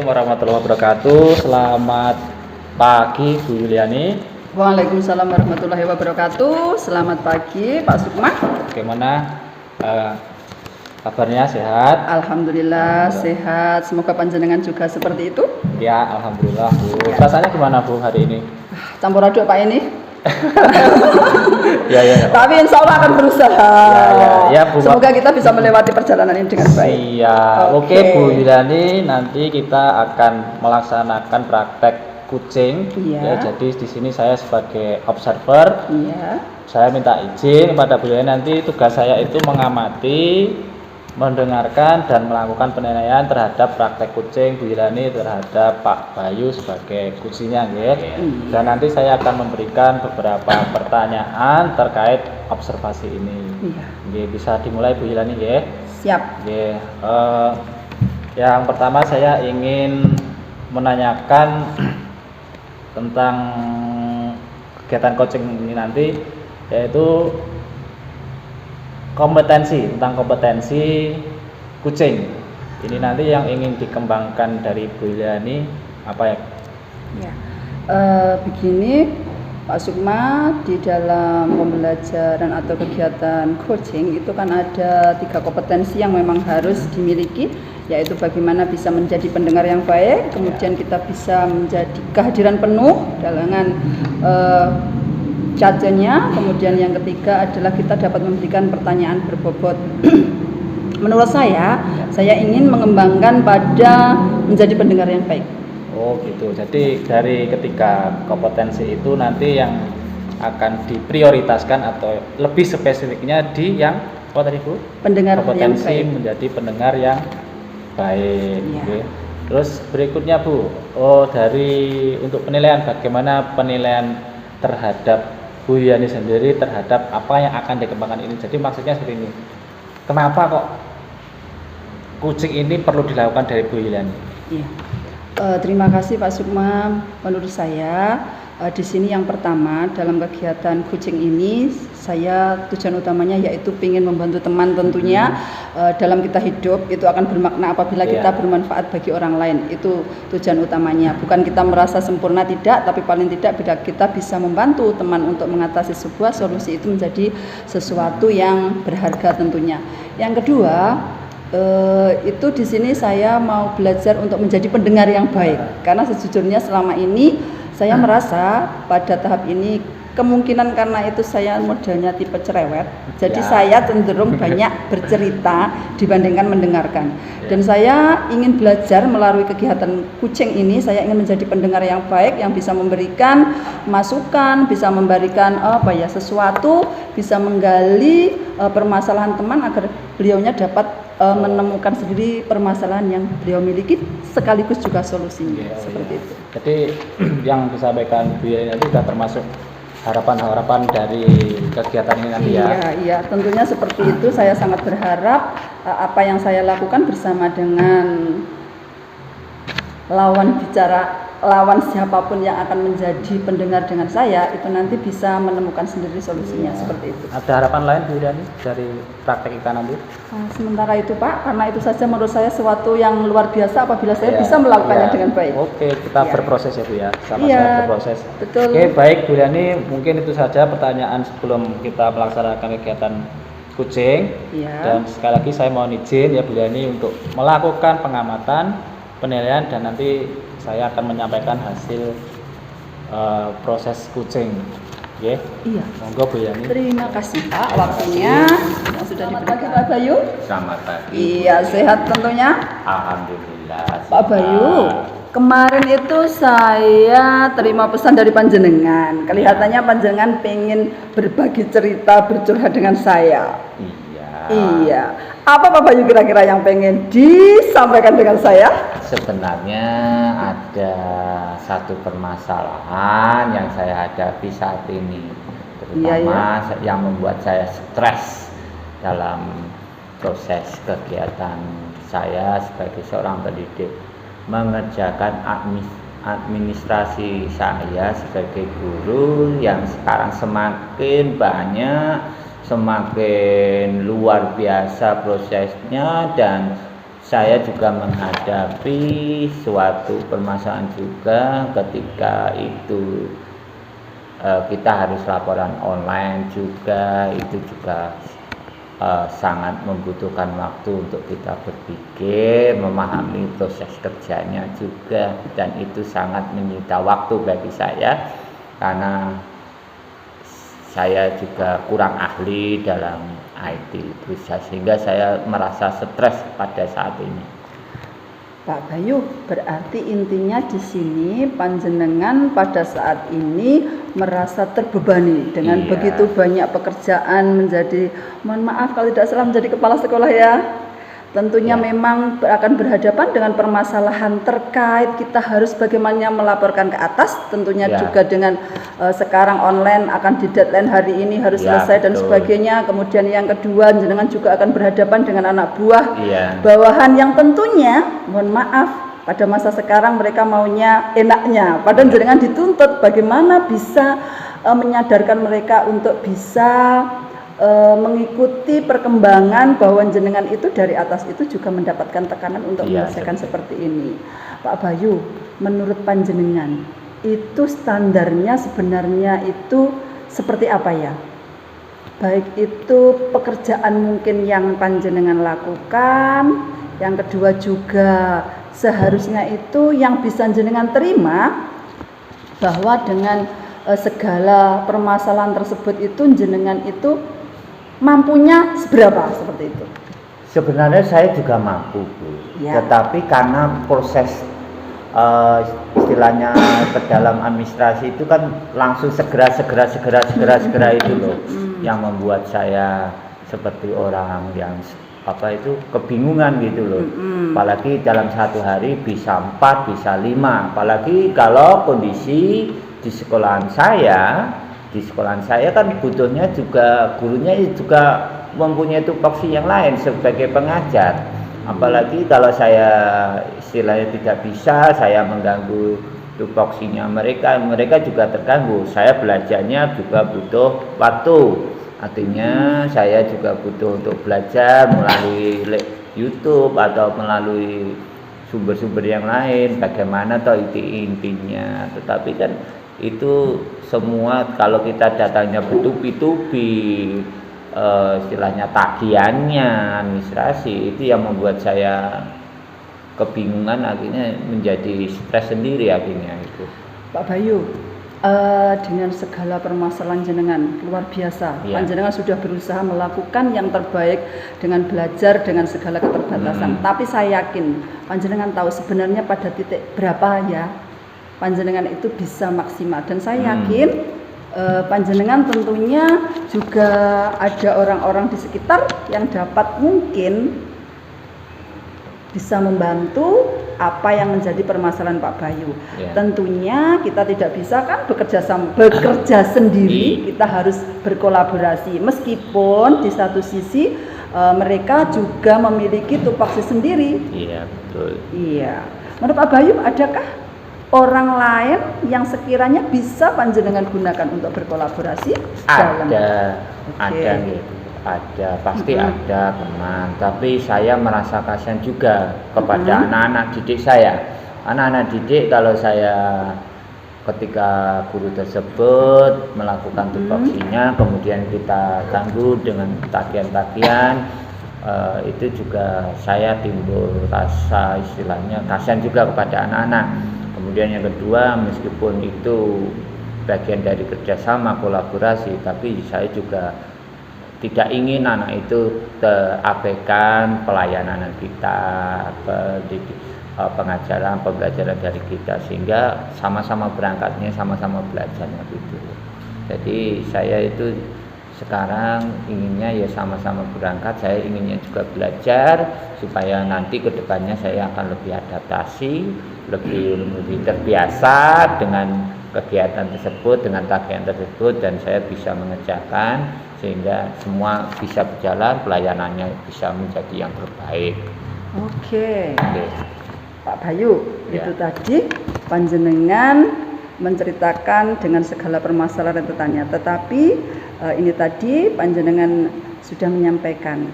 Assalamualaikum warahmatullahi wabarakatuh. Selamat pagi Bu Yuliani. Waalaikumsalam warahmatullahi wabarakatuh. Selamat pagi Pak Sukma. Bagaimana kabarnya, sehat? Alhamdulillah sehat. Semoga panjenengan juga seperti itu. Ya, alhamdulillah Bu. Ya. Rasanya gimana Bu hari ini? Campur aduk Pak ini. Ya. Tapi insya Allah akan berusaha. Ya, Bu. Semoga kita bisa melewati perjalanan ini dengan baik. Iya. Oke Bu Yuliani, nanti kita akan melaksanakan praktek kucing. Iya. Ya, jadi di sini saya sebagai observer. Iya. Saya minta izin kepada Bu Yuliani, nanti tugas saya itu mengamati, mendengarkan dan melakukan penilaian terhadap praktek kucing Bu Yuliani terhadap Pak Bayu sebagai kucingnya, ya. Dan nanti saya akan memberikan beberapa pertanyaan terkait observasi ini. Iya. Bisa dimulai Bu Yuliani, ya. Siap. Yang pertama saya ingin menanyakan tentang kegiatan coaching ini nanti, yaitu tentang kompetensi kucing. Ini nanti yang ingin dikembangkan dari Bu Yuliani apa ya? Ya. Begini Pak Sukma, di dalam pembelajaran atau kegiatan coaching itu kan ada 3 kompetensi yang memang harus dimiliki, yaitu bagaimana bisa menjadi pendengar yang baik, kemudian kita bisa menjadi kehadiran penuh dengan charge-nya, kemudian yang ketiga adalah kita dapat memberikan pertanyaan berbobot. Menurut saya ingin mengembangkan pada menjadi pendengar yang baik. Oh gitu. Jadi dari ketiga kompetensi itu nanti yang akan diprioritaskan atau lebih spesifiknya di yang apa tadi Bu? Pendengar kompetensi yang baik. Menjadi pendengar yang baik. Ya. Oke. Terus berikutnya Bu, dari untuk penilaian, bagaimana penilaian terhadap Bu Yuliani sendiri terhadap apa yang akan dikembangkan ini? Jadi maksudnya seperti ini. Kenapa kok kucing ini perlu dilakukan dari Bu Yuliani? Iya. Terima kasih Pak Sukma. Menurut saya di sini yang pertama dalam kegiatan kucing ini, saya tujuan utamanya yaitu ingin membantu teman tentunya dalam kita hidup itu akan bermakna apabila kita bermanfaat bagi orang lain. Itu tujuan utamanya. Bukan kita merasa sempurna, tidak, tapi paling tidak bila kita bisa membantu teman untuk mengatasi sebuah solusi itu menjadi sesuatu yang berharga tentunya. Yang kedua, itu di sini saya mau belajar untuk menjadi pendengar yang baik, karena sejujurnya selama ini saya merasa pada tahap ini kemungkinan karena itu saya modelnya tipe cerewet, jadi saya cenderung banyak bercerita dibandingkan mendengarkan. Dan saya ingin belajar melalui kegiatan kucing ini, saya ingin menjadi pendengar yang baik yang bisa memberikan masukan, bisa memberikan sesuatu, bisa menggali permasalahan teman agar beliaunya dapat menemukan sendiri permasalahan yang beliau miliki sekaligus juga solusinya. Seperti itu. Jadi yang disampaikan Bu Yuliani nanti sudah termasuk harapan-harapan dari kegiatan ini nanti ya. Iya, tentunya seperti itu. Saya sangat berharap apa yang saya lakukan bersama dengan lawan siapapun yang akan menjadi pendengar dengan saya itu nanti bisa menemukan sendiri solusinya. Seperti itu. Ada harapan lain Bu Yuliani dari praktek kita nanti? Sementara itu Pak, karena itu saja menurut saya sesuatu yang luar biasa apabila saya bisa melakukannya dengan baik. Oke, kita berproses ya Bu ya, sama-sama berproses. Betul. Oke, baik Bu Yuliani, mungkin itu saja pertanyaan sebelum kita melaksanakan kegiatan kucing. Dan sekali lagi saya mohon izin ya Bu Yuliani untuk melakukan pengamatan, penilaian, dan nanti saya akan menyampaikan hasil proses kucing. Iya. Monggo Bu Yuliani. Terima kasih Pak waktunya yang sudah diberikan Pak Bayu. Selamat pagi. Iya, sehat tentunya. Alhamdulillah. Pak Bayu, kemarin itu saya terima pesan dari panjenengan. Kelihatannya panjenengan pengen berbagi cerita, bercurhat dengan saya. Iya. Apa Pak Bayu kira-kira yang pengen disampaikan dengan saya? Sebenarnya ada satu permasalahan yang saya hadapi saat ini, terutama yang membuat saya stres dalam proses kegiatan saya sebagai seorang pendidik, mengerjakan administrasi saya sebagai guru yang sekarang semakin banyak, semakin luar biasa prosesnya, dan saya juga menghadapi suatu permasalahan juga ketika itu kita harus laporan online juga, itu juga sangat membutuhkan waktu untuk kita berpikir, memahami proses kerjanya juga, dan itu sangat menyita waktu bagi saya karena saya juga kurang ahli dalam IT itu, sehingga saya merasa stres pada saat ini. Pak Bayu, berarti intinya di sini panjenengan pada saat ini merasa terbebani dengan begitu banyak pekerjaan, menjadi, mohon maaf kalau tidak salah, menjadi kepala sekolah ya. Tentunya memang akan berhadapan dengan permasalahan terkait kita harus bagaimana melaporkan ke atas, tentunya juga dengan sekarang online akan di deadline hari ini harus selesai dan sebagainya. Kemudian yang kedua, jenengan juga akan berhadapan dengan anak buah bawahan yang tentunya, mohon maaf, pada masa sekarang mereka maunya enaknya, padahal jenengan dituntut bagaimana bisa menyadarkan mereka untuk bisa mengikuti perkembangan bahwa jenengan itu dari atas itu juga mendapatkan tekanan untuk menyelesaikan seperti ini. Pak Bayu, menurut panjenengan itu standarnya sebenarnya itu seperti apa ya? Baik itu pekerjaan mungkin yang panjenengan lakukan, yang kedua juga seharusnya itu yang bisa jenengan terima bahwa dengan segala permasalahan tersebut itu jenengan itu mampunya seberapa seperti itu? Sebenarnya saya juga mampu, Bu. Tetapi karena proses istilahnya ke dalam administrasi itu kan langsung segera itu loh, yang membuat saya seperti orang yang kebingungan gitu loh. Apalagi dalam satu hari bisa 4, bisa 5. Apalagi kalau kondisi di sekolahan saya kan butuhnya juga gurunya juga mempunyai tupoksi yang lain sebagai pengajar. Apalagi kalau saya istilahnya tidak bisa, saya mengganggu tupoksinya mereka juga terganggu. Saya belajarnya juga butuh waktu. Artinya saya juga butuh untuk belajar melalui YouTube atau melalui sumber-sumber yang lain. Bagaimana toh intinya. Tetapi kan itu semua kalau kita datangnya bertubi-tubi, istilahnya tagihannya, administrasi, itu yang membuat saya kebingungan, akhirnya menjadi stres sendiri akhirnya itu. Pak Bayu, dengan segala permasalahan jenengan luar biasa, panjenengan sudah berusaha melakukan yang terbaik dengan belajar dengan segala keterbatasan. Tapi saya yakin panjenengan tahu sebenarnya pada titik berapa ya panjenengan itu bisa maksimal, dan saya yakin panjenengan tentunya juga ada orang-orang di sekitar yang dapat mungkin bisa membantu apa yang menjadi permasalahan Pak Bayu. Tentunya kita tidak bisa kan bekerja sendiri, kita harus berkolaborasi. Meskipun di satu sisi mereka juga memiliki tupoksi sendiri. Iya, betul. Iya. Menurut Pak Bayu, adakah orang lain yang sekiranya bisa panjenengan gunakan untuk berkolaborasi? Ada, pasti ada teman. Tapi saya merasa kasihan juga kepada anak-anak didik saya. Anak-anak didik kalau saya ketika guru tersebut melakukan tupoksinya, kemudian kita ganggu dengan tagihan-tagihan, itu juga saya timbul rasa istilahnya kasihan juga kepada anak-anak. Kemudian yang kedua, meskipun itu bagian dari kerjasama kolaborasi, tapi saya juga tidak ingin anak itu terabaikan pelayanan kita, pengajaran, pembelajaran dari kita, sehingga sama-sama berangkatnya, sama-sama belajarnya gitu. Jadi saya itu sekarang inginnya ya sama-sama berangkat, saya inginnya juga belajar supaya nanti kedepannya saya akan lebih adaptasi, lebih terbiasa dengan kegiatan tersebut, dengan tagihan tersebut, dan saya bisa mengerjakan sehingga semua bisa berjalan, pelayanannya bisa menjadi yang terbaik. Oke. Pak Bayu, itu tadi panjenengan menceritakan dengan segala permasalahan rentetannya, tetapi ini tadi panjenengan sudah menyampaikan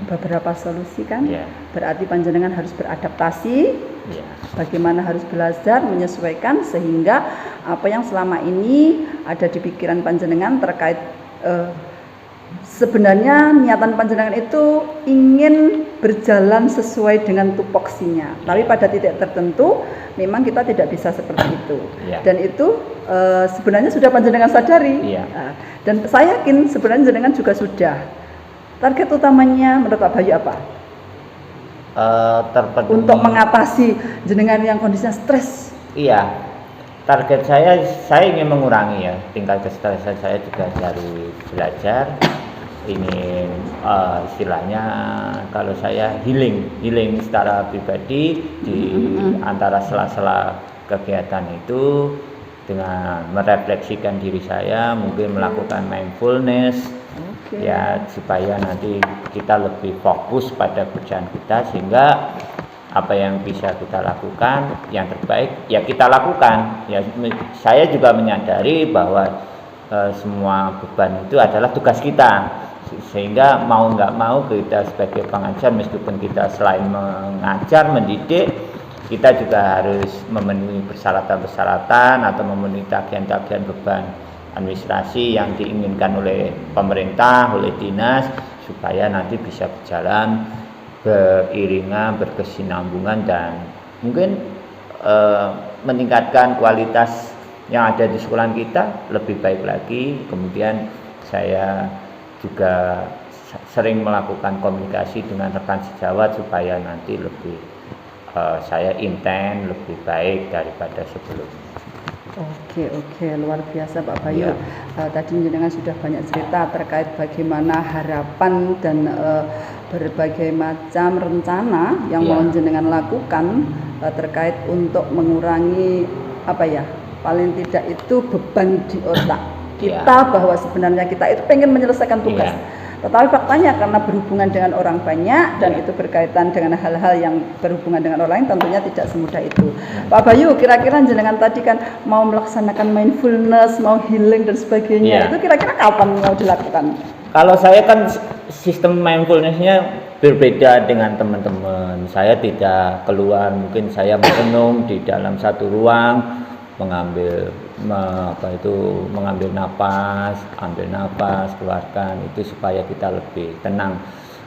beberapa solusi kan. Berarti panjenengan harus beradaptasi, bagaimana harus belajar menyesuaikan sehingga apa yang selama ini ada di pikiran panjenengan terkait sebenarnya niatan panjenengan itu ingin berjalan sesuai dengan tupoksinya, tapi pada titik tertentu memang kita tidak bisa seperti itu. Dan itu sebenarnya sudah panjenengan sadari. Dan saya yakin sebenarnya panjenengan juga sudah. Target utamanya menurut Pak Bayu apa? Untuk mengatasi jenengan yang kondisinya stres. Iya. Target saya ingin mengurangi ya tingkat kestresan saya juga dari belajar. Ingin istilahnya kalau saya healing secara pribadi di antara sela-sela kegiatan itu dengan merefleksikan diri saya, mungkin melakukan mindfulness ya supaya nanti kita lebih fokus pada kerjaan kita sehingga apa yang bisa kita lakukan yang terbaik ya kita lakukan. Ya saya juga menyadari bahwa semua beban itu adalah tugas kita. Sehingga mau nggak mau kita sebagai pengajar meskipun kita selain mengajar, mendidik, kita juga harus memenuhi persyaratan-persyaratan atau memenuhi tagihan-tagihan beban administrasi yang diinginkan oleh pemerintah, oleh dinas supaya nanti bisa berjalan beriringan, berkesinambungan dan mungkin meningkatkan kualitas yang ada di sekolah kita lebih baik lagi. Kemudian saya juga sering melakukan komunikasi dengan rekan sejawat supaya nanti lebih saya intens, lebih baik daripada sebelumnya. Oke, luar biasa Pak Bayu. Tadi jenengan sudah banyak cerita terkait bagaimana harapan dan berbagai macam rencana yang mau jenengan lakukan terkait untuk mengurangi paling tidak itu beban di otak kita bahwa sebenarnya kita itu pengen menyelesaikan tugas. Tetapi faktanya karena berhubungan dengan orang banyak dan itu berkaitan dengan hal-hal yang berhubungan dengan orang lain tentunya tidak semudah itu. Pak Bayu, kira-kira jenengan tadi kan mau melaksanakan mindfulness, mau healing dan sebagainya. Itu kira-kira kapan mau dilakukan? Kalau saya kan sistem mindfulness-nya berbeda dengan teman-teman. Saya tidak keluar, mungkin saya merenung di dalam satu ruang, mengambil napas, ambil napas, keluarkan itu supaya kita lebih tenang.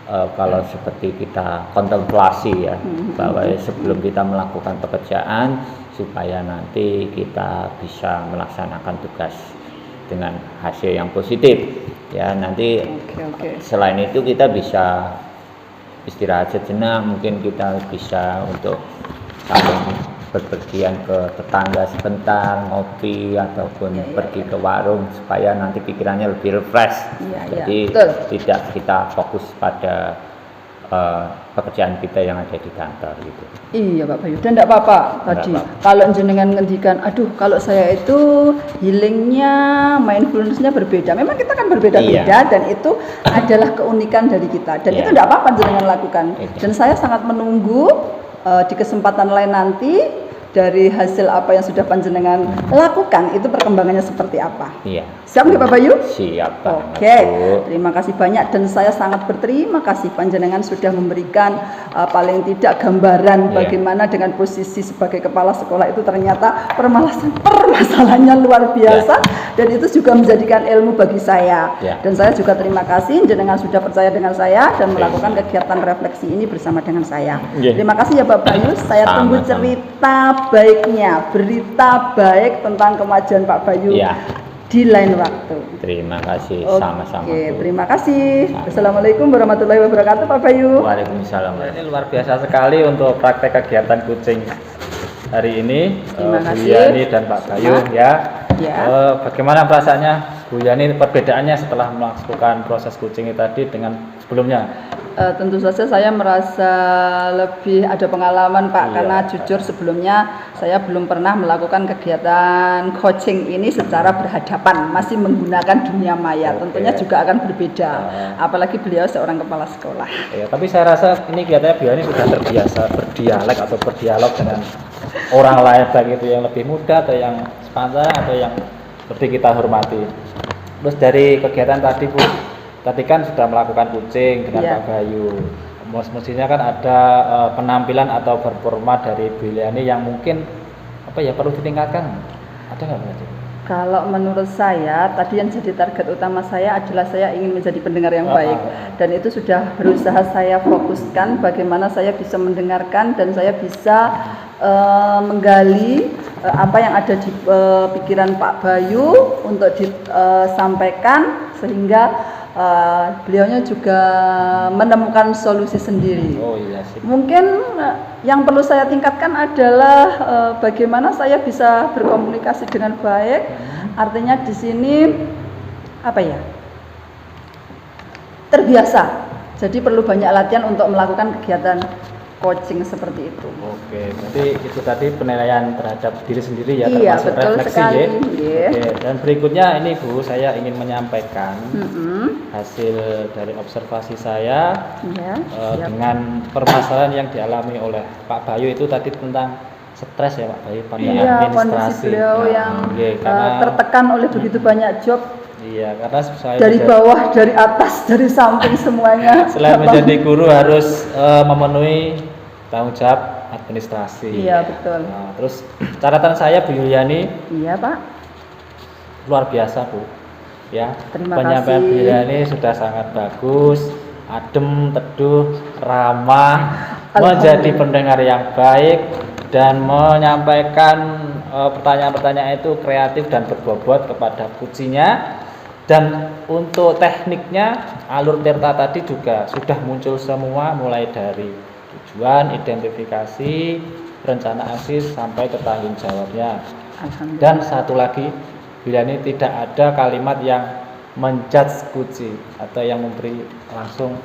Kalau seperti kita kontemplasi ya, bahwa sebelum kita melakukan pekerjaan supaya nanti kita bisa melaksanakan tugas dengan hasil yang positif ya. Nanti selain itu kita bisa istirahat sejenak, mungkin kita bisa untuk saling berpergian ke tetangga sebentar, ngopi ataupun pergi ke warung supaya nanti pikirannya lebih refresh. Jadi tidak kita fokus pada pekerjaan kita yang ada di kantor gitu. Iya Pak Bayu, dan tidak apa-apa tadi. Kalau jenengan ngendikan, aduh kalau saya itu healingnya, mindfulnessnya berbeda. Memang kita kan berbeda-beda dan itu adalah keunikan dari kita. Dan itu tidak apa-apa jenengan lakukan. Dan saya sangat menunggu di kesempatan lain nanti dari hasil apa yang sudah panjenengan lakukan itu perkembangannya seperti apa. Siap nggak Pak Bayu? Siap Pak. Oke, terima kasih banyak dan saya sangat berterima kasih panjenengan sudah memberikan paling tidak gambaran bagaimana dengan posisi sebagai kepala sekolah itu ternyata permasalahannya luar biasa dan itu juga menjadikan ilmu bagi saya. Dan saya juga terima kasih jenengan sudah percaya dengan saya dan melakukan kegiatan refleksi ini bersama dengan saya. Terima kasih ya Pak Bayu, saya tunggu cerita baiknya, berita baik tentang kemajuan Pak Bayu di lain waktu. Terima kasih, sama-sama. Terima kasih. Assalamualaikum warahmatullahi wabarakatuh Pak Bayu. Waalaikumsalam. Ini luar biasa sekali untuk praktek kegiatan kucing hari ini. Terima kasih. Bu Yani dan Pak Bayu bagaimana perasaannya Bu Yani, perbedaannya setelah melakukan proses kucing tadi dengan sebelumnya? Tentu saja saya merasa lebih ada pengalaman Pak, karena jujur sebelumnya saya belum pernah melakukan kegiatan coaching ini secara berhadapan, masih menggunakan dunia maya. Tentunya juga akan berbeda, apalagi beliau seorang kepala sekolah. Tapi saya rasa ini kelihatannya Bu Yani sudah terbiasa berdialek atau berdialog dengan orang lain, baik itu yang lebih muda atau yang sepanjang atau yang seperti kita hormati. Terus dari kegiatan tadi Bu, tadi kan sudah melakukan coaching dengan Iya. Pak Bayu. Mestinya kan ada penampilan atau performa dari Bu Yuliani yang mungkin perlu ditingkatkan. Ada nggak berarti? Kalau menurut saya, tadi yang jadi target utama saya adalah saya ingin menjadi pendengar yang baik. Dan itu sudah berusaha saya fokuskan bagaimana saya bisa mendengarkan dan saya bisa menggali apa yang ada di pikiran Pak Bayu untuk disampaikan sehingga beliaunya juga menemukan solusi sendiri. Oh iya sih. Mungkin yang perlu saya tingkatkan adalah bagaimana saya bisa berkomunikasi dengan baik. Artinya di sini terbiasa. Jadi perlu banyak latihan untuk melakukan kegiatan coaching seperti itu. Oke, berarti itu tadi penilaian terhadap diri sendiri ya, Iya, termasuk betul refleksi sekali, ya. Oke, dan berikutnya ini Bu, saya ingin menyampaikan hasil dari observasi saya Ya, dengan permasalahan yang dialami oleh Pak Bayu itu tadi tentang stres ya Pak Bayu pada iya, kondisi administrasi. beliau yang karena tertekan oleh begitu banyak job. iya, karena saya Dari bawah, dari atas, dari samping semuanya. selain menjadi guru harus memenuhi tanggung jawab administrasi. Iya, betul. Nah, terus catatan saya Bu Yuliani Iya, Pak. luar biasa Bu. Ya, Terima penyampaian Bu kasih. Yuliani sudah sangat bagus, adem, teduh, ramah, menjadi pendengar yang baik dan menyampaikan pertanyaan-pertanyaan itu kreatif dan berbobot kepada kucinya. Dan untuk tekniknya alur Tirta tadi juga sudah muncul semua, mulai dari tujuan, identifikasi, rencana aksi sampai ke tanggung jawabnya. Dan satu lagi, bila ini tidak ada kalimat yang menjudge kuci atau yang memberi langsung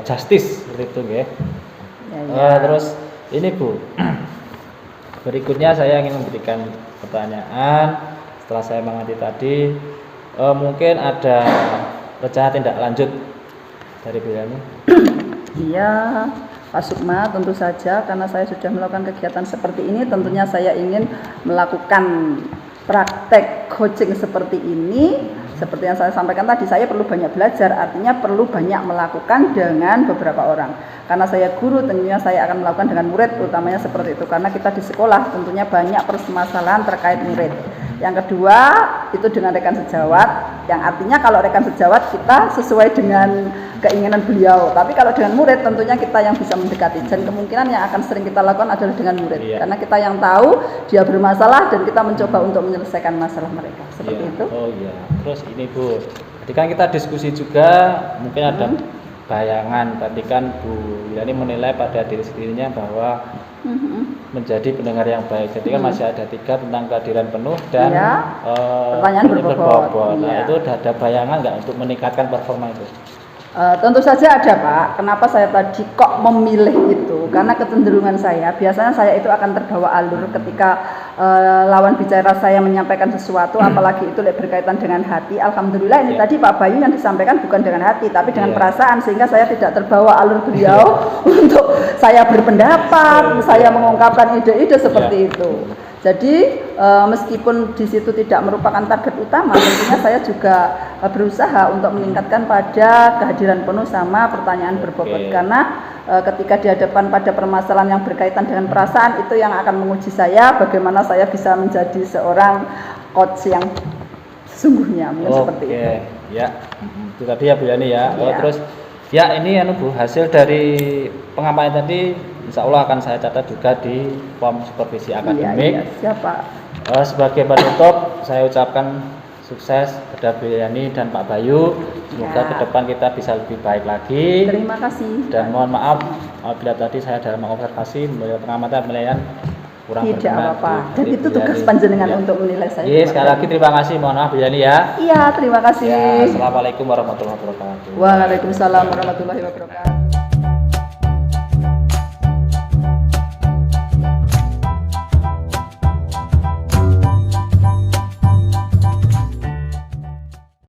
justice seperti itu ya. Terus ini Bu, berikutnya saya ingin memberikan pertanyaan setelah saya mengerti tadi. Mungkin ada rencana tindak lanjut dari Bu Yani? Iya, Pak Sukma, tentu saja karena saya sudah melakukan kegiatan seperti ini, tentunya saya ingin melakukan praktek coaching seperti ini. Seperti yang saya sampaikan tadi, saya perlu banyak belajar, artinya perlu banyak melakukan dengan beberapa orang. Karena saya guru, tentunya saya akan melakukan dengan murid, utamanya seperti itu. Karena kita di sekolah tentunya banyak permasalahan terkait murid. Yang kedua, itu dengan rekan sejawat, yang artinya kalau rekan sejawat kita sesuai dengan keinginan beliau. Tapi kalau dengan murid tentunya kita yang bisa mendekati. Dan kemungkinan yang akan sering kita lakukan adalah dengan murid. Karena kita yang tahu dia bermasalah dan kita mencoba untuk menyelesaikan masalah mereka. Seperti itu. Oh iya. Terus ini Bu, tadi kan kita diskusi juga, mungkin ada bayangan. Tadi kan Bu Yani menilai pada diri sendirinya bahwa menjadi pendengar yang baik. Jadi kan masih ada 3 tentang kehadiran penuh dan pertanyaan berbobot. Nah, itu ada bayangan nggak untuk meningkatkan performa itu? Tentu saja ada Pak. Kenapa saya tadi kok memilih itu? Karena kecenderungan saya, biasanya saya itu akan terbawa alur ketika lawan bicara saya menyampaikan sesuatu, apalagi itu berkaitan dengan hati. Alhamdulillah ini tadi Pak Bayu yang disampaikan bukan dengan hati, tapi dengan perasaan, sehingga saya tidak terbawa alur beliau untuk saya berpendapat, saya mengungkapkan ide-ide seperti itu. Jadi meskipun di situ tidak merupakan target utama, tentunya saya juga berusaha untuk meningkatkan pada kehadiran penuh sama pertanyaan berbobot. Karena ketika dihadapkan pada permasalahan yang berkaitan dengan perasaan, itu yang akan menguji saya bagaimana saya bisa menjadi seorang coach yang sesungguhnya. Seperti itu. Ya, itu tadi ya Bu Yani ya. Terus ya ini Bu, hasil dari pengamatan tadi insya Allah akan saya catat juga di form supervisi akademik. Siapa? Sebagai penutup, saya ucapkan sukses kepada Bu Yani dan Pak Bayu. Semoga ke depan kita bisa lebih baik lagi. Terima kasih. Dan mohon maaf apabila tadi saya dalam mengobservasi pengamatan penilaian kurang tidak berkenan. apa-apa. Dan itu tugas panjenengan untuk menilai saya. Sekali lagi terima kasih. Mohon maaf Bu Yani ya. Iya, terima kasih. Assalamualaikum warahmatullahi wabarakatuh. Waalaikumsalam warahmatullahi wabarakatuh.